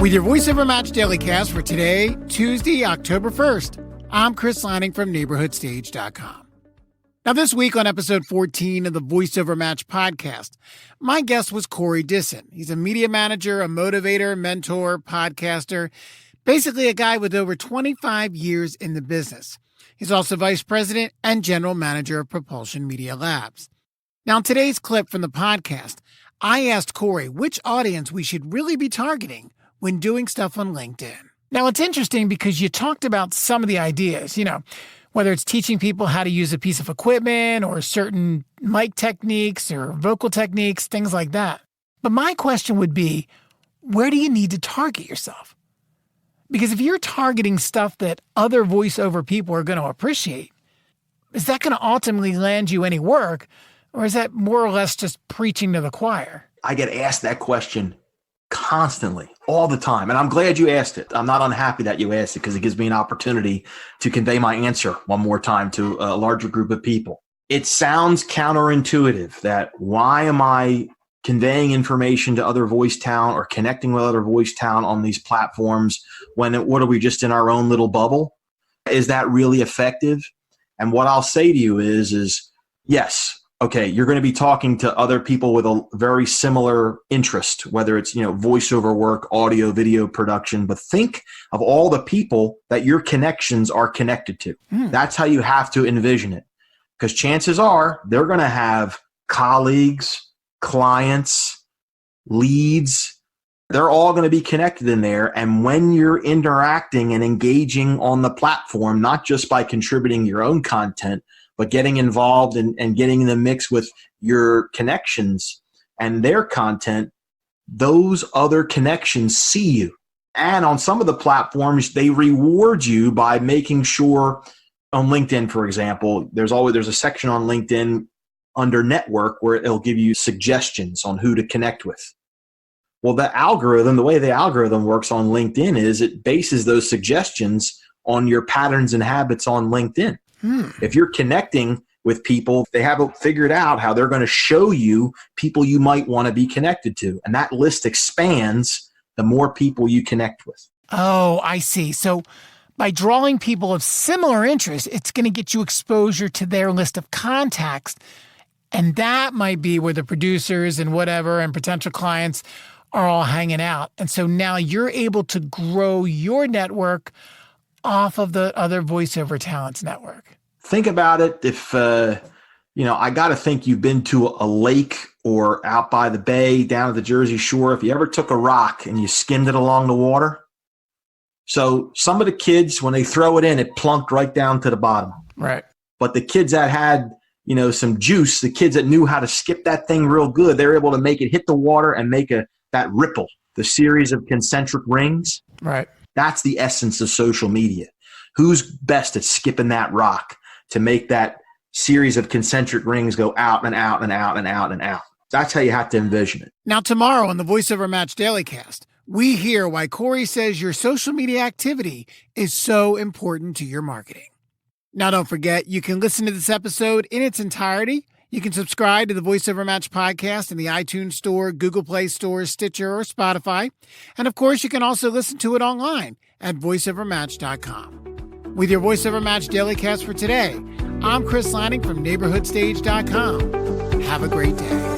With your VoiceOver Match Dailicast for today, Tuesday, October 1st, I'm Chris Lanning from NeighborhoodStage.com. Now this week on episode 14 of the VoiceOver Match podcast, my guest was Corey Dissin. He's a media manager, a motivator, mentor, podcaster, basically a guy with over 25 years in the business. He's also vice president and general manager of Propulsion Media Labs. Now in today's clip from the podcast, I asked Corey which audience we should really be targeting when doing stuff on LinkedIn. Now, it's interesting because you talked about some of the ideas, whether it's teaching people how to use a piece of equipment or certain mic techniques or vocal techniques, things like that. But my question would be, where do you need to target yourself? Because if you're targeting stuff that other voiceover people are going to appreciate, is that going to ultimately land you any work? Or is that more or less just preaching to the choir? I get asked that question constantly, all the time. And I'm glad you asked it. I'm not unhappy that you asked it because it gives me an opportunity to convey my answer one more time to a larger group of people. It sounds counterintuitive that why am I conveying information to other voice talent or connecting with other voice talent on these platforms when what are we just in our own little bubble? Is that really effective? And what I'll say to you is yes. Okay, you're going to be talking to other people with a very similar interest, whether it's, voiceover work, audio, video production, but think of all the people that your connections are connected to. That's how you have to envision it. Because chances are they're going to have colleagues, clients, leads. They're all going to be connected in there. And when you're interacting and engaging on the platform, not just by contributing your own content, but getting involved and getting in the mix with your connections and their content, those other connections see you. And on some of the platforms, they reward you by making sure, on LinkedIn, for example, there's a section on LinkedIn under network where it'll give you suggestions on who to connect with. Well, the way the algorithm works on LinkedIn is it bases those suggestions on your patterns and habits on LinkedIn. If you're connecting with people, they haven't figured out how they're going to show you people you might want to be connected to. And that list expands the more people you connect with. Oh, I see. So by drawing people of similar interests, it's going to get you exposure to their list of contacts. And that might be where the producers and whatever and potential clients are all hanging out. And so now you're able to grow your network off of the other voiceover talents network. Think about it. If, I got to think you've been to a lake or out by the bay, down at the Jersey Shore. If you ever took a rock and you skimmed it along the water. So some of the kids, when they throw it in, it plunked right down to the bottom. Right. But the kids that had, some juice, the kids that knew how to skip that thing real good, they're able to make it hit the water and make that ripple, the series of concentric rings. Right. That's the essence of social media. Who's best at skipping that rock to make that series of concentric rings go out and out and out and out and out? That's how you have to envision it. Now, tomorrow on the VoiceOver Match Dailycast, we hear why Corey says your social media activity is so important to your marketing. Now, don't forget, you can listen to this episode in its entirety. You can subscribe to the VoiceOver Match podcast in the iTunes Store, Google Play Store, Stitcher, or Spotify. And of course, you can also listen to it online at voiceovermatch.com. With your VoiceOver Match Dailycast for today, I'm Chris Lanning from NeighborhoodStage.com. Have a great day.